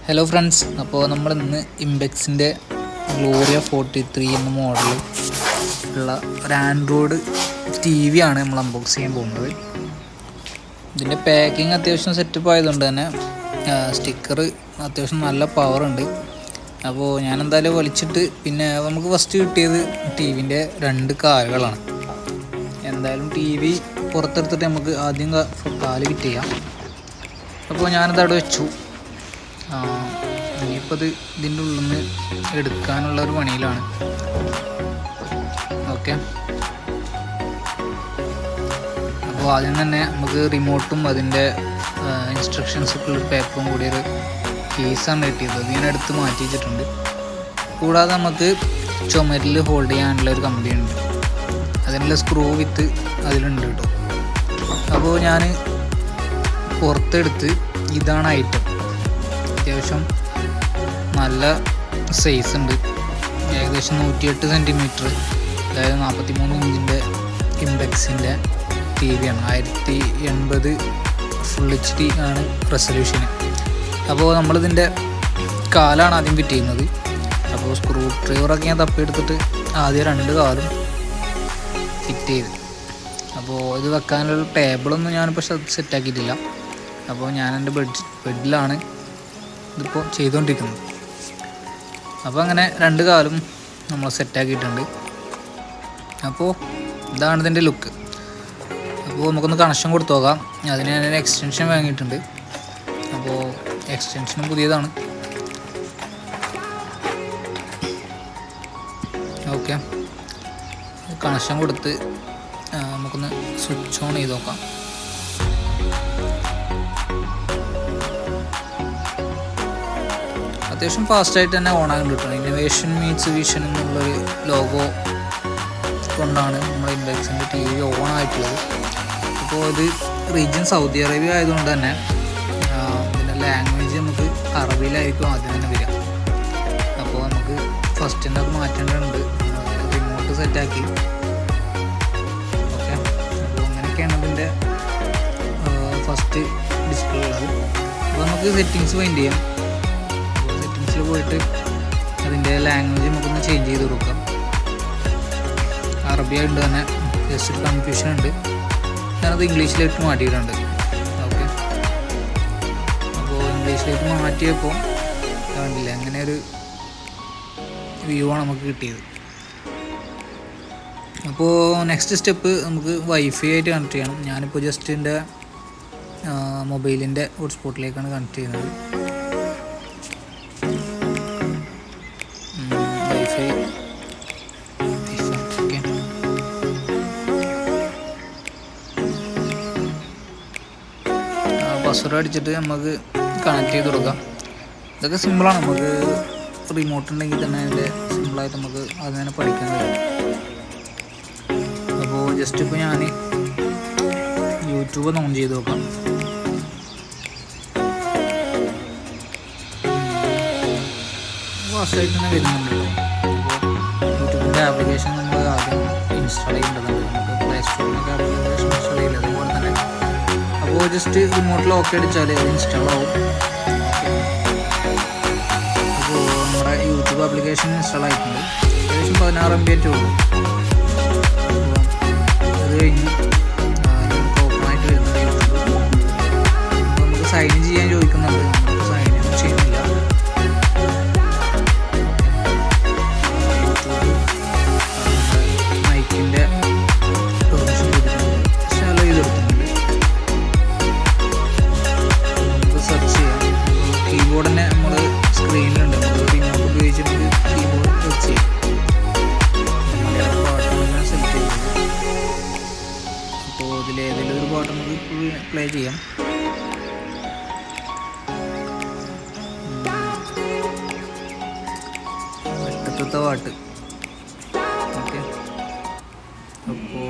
Hello friends, അപ്പോൾ നമ്മൾ ഇന്ന് ഇംബെക്സിൻ്റെ ഗ്ലോറിയ 43 എന്ന മോഡൽ ഉള്ള ഒരു ആൻഡ്രോയിഡ് ടി വി ആണ് നമ്മൾ അൺബോക്സ് ചെയ്യാൻ പോകുന്നത്. ഇതിൻ്റെ പാക്കിങ് അത്യാവശ്യം സെറ്റപ്പ് ആയതുകൊണ്ട് തന്നെ സ്റ്റിക്കർ അത്യാവശ്യം നല്ല പവറുണ്ട്. അപ്പോൾ ഞാൻ എന്തായാലും വലിച്ചിട്ട് പിന്നെ നമുക്ക് ഫസ്റ്റ് കിട്ടിയത് ടി വിൻ്റെ 2 കാലുകളാണ്. എന്തായാലും ടി വി പുറത്തെടുത്തിട്ട് നമുക്ക് ആദ്യം കാല് ഫിറ്റ് ചെയ്യാം. അപ്പോൾ ഞാനത് അവിടെ വെച്ചു. ഇനിയിപ്പോൾ ഇതിൻ്റെ ഉള്ളിൽ നിന്ന് എടുക്കാനുള്ള ഒരു പണിയിലാണ്. ഓക്കെ, അപ്പോൾ ആദ്യം തന്നെ നമുക്ക് റിമോട്ടും അതിൻ്റെ ഇൻസ്ട്രക്ഷൻസൊക്കെ ഉള്ള പേപ്പറും കൂടി ഒരു കേസാണ് കിട്ടിയത്. അത് ഞാൻ എടുത്ത് മാറ്റി വെച്ചിട്ടുണ്ട്. കൂടാതെ നമുക്ക് ചുമരിൽ ഹോൾഡ് ചെയ്യാനുള്ള ഒരു കമ്പി ഉണ്ട്, അതിനുള്ള സ്ക്രൂ വിത്ത് അതിലുണ്ട് കേട്ടോ. അപ്പോൾ ഞാൻ പുറത്തെടുത്ത് ഇതാണ് ഐറ്റം. അത്യാവശ്യം നല്ല സൈസ് ഉണ്ട്, ഏകദേശം 108 സെൻറ്റിമീറ്റർ, അതായത് 43 ഇഞ്ചിൻ്റെ ഇംബെക്സിൻ്റെ ടി വി ആണ്. 1080 ഫുൾ HD ആണ് റെസൊല്യൂഷന്. അപ്പോൾ നമ്മളിതിൻ്റെ കാലാണ് ആദ്യം ഫിറ്റ് ചെയ്യുന്നത്. അപ്പോൾ സ്ക്രൂ ഡ്രൈവറൊക്കെ ഞാൻ തപ്പിയെടുത്തിട്ട് ആദ്യം 2 കാലും ഫിറ്റ് ചെയ്ത്. അപ്പോൾ ഇത് വെക്കാനുള്ള ടേബിളൊന്നും ഞാനിപ്പോൾ സെറ്റാക്കിയിട്ടില്ല. അപ്പോൾ ഞാൻ എൻ്റെ ബെഡിലാണ് ഇതിപ്പോൾ ചെയ്തുകൊണ്ടിരിക്കുന്നത്. അപ്പോൾ അങ്ങനെ 2 കാലും നമ്മൾ സെറ്റാക്കിയിട്ടുണ്ട്. അപ്പോൾ ഇതാണ് ഇതിൻ്റെ ലുക്ക്. അപ്പോൾ നമുക്കൊന്ന് കണക്ഷൻ കൊടുത്തു നോക്കാം. അതിന് ഞാൻ എക്സ്റ്റൻഷൻ വാങ്ങിയിട്ടുണ്ട്. അപ്പോൾ എക്സ്റ്റൻഷനും പുതിയതാണ്. ഓക്കെ, കണക്ഷൻ കൊടുത്ത് നമുക്കൊന്ന് സ്വിച്ച് ഓൺ ചെയ്ത് നോക്കാം. അത്യാവശ്യം ഫാസ്റ്റായിട്ട് തന്നെ ഓണാകാൻ കിട്ടും. ഇന്നോവേഷൻ മീറ്റ്സ് വിഷൻ എന്നുള്ളൊരു ലോഗോ കൊണ്ടാണ് നമ്മുടെ ഇംബെക്സിൻ്റെ ടി വി ഓൺ ആയിട്ടുള്ളത്. അപ്പോൾ ഇത് റീജിയൻ സൗദി അറേബ്യ ആയതുകൊണ്ട് തന്നെ ഇതിൻ്റെ ലാംഗ്വേജ് നമുക്ക് അറബിയിലായിരിക്കും ആദ്യം തന്നെ വരിക. അപ്പോൾ നമുക്ക് ഫസ്റ്റിൻ്റെ അത് മാറ്റേണ്ടതുണ്ട്. റിമോട്ട് സെറ്റാക്കി. ഓക്കെ, അപ്പോൾ അങ്ങനെയൊക്കെയാണ് ഇതിൻ്റെ ഫസ്റ്റ് ഡിസ്പ്ലേ ഉള്ളത്. അപ്പോൾ നമുക്ക് സെറ്റിങ്സ് ഫൈൻഡ് ചെയ്യാം. പോയിട്ട് അതിൻ്റെ ലാംഗ്വേജ് നമുക്കൊന്ന് ചേഞ്ച് ചെയ്ത് കൊടുക്കാം. അറബി ആയിട്ട് തന്നെ ജസ്റ്റ് ഒരു കൺഫ്യൂഷൻ ഉണ്ട്. ഞാനത് ഇംഗ്ലീഷിലേക്ക് മാറ്റിയിട്ടുണ്ട്. ഓക്കെ, അപ്പോൾ ഇംഗ്ലീഷിലേക്ക് മാറ്റിയപ്പോൾ കണ്ടില്ല, അങ്ങനെ ഒരു വ്യൂ ആണ് നമുക്ക് കിട്ടിയത്. അപ്പോൾ നെക്സ്റ്റ് സ്റ്റെപ്പ് നമുക്ക് വൈഫൈ ആയിട്ട് കണക്ട് ചെയ്യണം. ഞാനിപ്പോൾ ജസ്റ്റ് എൻ്റെ മൊബൈലിൻ്റെ ഹോട്ട്സ്പോട്ടിലേക്കാണ് കണക്ട് ചെയ്യുന്നത്. പാസ്വേഡ് അടിച്ചിട്ട് നമുക്ക് കണക്ട് ചെയ്ത് കൊടുക്കാം. ഇതൊക്കെ സിമ്പിളാണ്. നമുക്ക് റിമോട്ട് ഉണ്ടെങ്കിൽ തന്നെ അതിൻ്റെ സിമ്പിളായിട്ട് നമുക്ക് അത് തന്നെ പഠിക്കാൻ കഴിയും. അപ്പോൾ ജസ്റ്റ് ഇപ്പോൾ ഞാൻ യൂട്യൂബ് ഓൺ ചെയ്ത് നോക്കാം. ഫാസ്റ്റായിട്ട് തന്നെ വരുന്നുണ്ട്. അപ്പോൾ യൂട്യൂബിൻ്റെ ആപ്ലിക്കേഷൻ നമ്മൾ ആദ്യം ഇൻസ്റ്റാൾ ചെയ്യേണ്ടതുണ്ട്. നമുക്ക് പ്ലേ സ്റ്റോറിനൊക്കെ ആപ്ലിക്കേഷൻ ഇൻസ്റ്റാൾ ചെയ്യില്ല, അതുപോലെ തന്നെ. അപ്പോൾ ജസ്റ്റ് റിമോട്ടിൽ ഓക്കെ അടിച്ചാൽ അത് ഇൻസ്റ്റാൾ ആവും. അപ്പോൾ നമ്മുടെ യൂട്യൂബ് ആപ്ലിക്കേഷൻ ഇൻസ്റ്റാൾ ആയിട്ടുണ്ട്. ഏകദേശം 16 MB ഉള്ളൂ. അപ്പോൾ അത് കഴിഞ്ഞ് നമുക്ക് ഓപ്പൺ ആയിട്ട് വരുന്നുണ്ട് യൂട്യൂബ്. അപ്പോൾ നമുക്ക് സൈൻ ഇൻ ചെയ്യാൻ ചോദിക്കുന്നുണ്ട്. നമുക്ക് സൈൻ ഇൻ ചെയ്യുന്നില്ല. യൂട്യൂബ് മൈക്കിൻ്റെ പെർമിഷൻ കൊടുക്കുന്നുണ്ട്. ഇൻസ്റ്റാൾ ചെയ്ത് കൊടുക്കുന്നുണ്ട്. കീബോർഡ് തന്നെ നമ്മൾ സ്ക്രീനിലുണ്ട്. നമ്മൾ റിമോട്ട് ഉപയോഗിച്ചിട്ട് കീബോർഡ് ടച്ച് ചെയ്യും. പാട്ടാണ് സെലക്ട് ചെയ്യുന്നത്. അപ്പോൾ ഇതിലേതെങ്കിലും ഒരു പാട്ട് നമുക്ക് പ്ലേ ചെയ്യാം. ഒറ്റത്തെ പാട്ട്. ഓക്കെ, അപ്പോൾ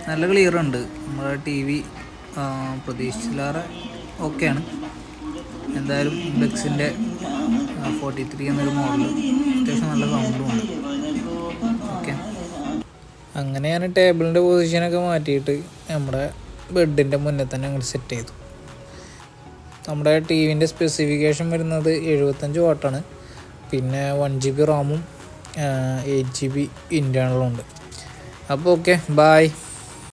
നല്ല ക്ലിയർ ഉണ്ട്. നമ്മുടെ ടി വി പ്രതീക്ഷിച്ചില്ലാതെ ഓക്കെയാണ്. എന്തായാലും ഇംബെക്സിൻ്റെ 43 എന്നൊരു മോഡൽ അത്യാവശ്യം നല്ല സൗണ്ടും ഉണ്ട്. ഓക്കെ, അങ്ങനെ ഞാൻ ടേബിളിൻ്റെ പൊസിഷനൊക്കെ മാറ്റിയിട്ട് നമ്മുടെ ബെഡിൻ്റെ മുന്നേ തന്നെ അങ്ങോട്ട് സെറ്റ് ചെയ്തു. നമ്മുടെ ടി വിൻ്റെ സ്പെസിഫിക്കേഷൻ വരുന്നത് 75 വാട്ടാണ്. പിന്നെ 1 GB റാമും 8 GB ഇൻറ്റേർണലും ഉണ്ട്. അപ്പോൾ ഓക്കെ, ബായ്.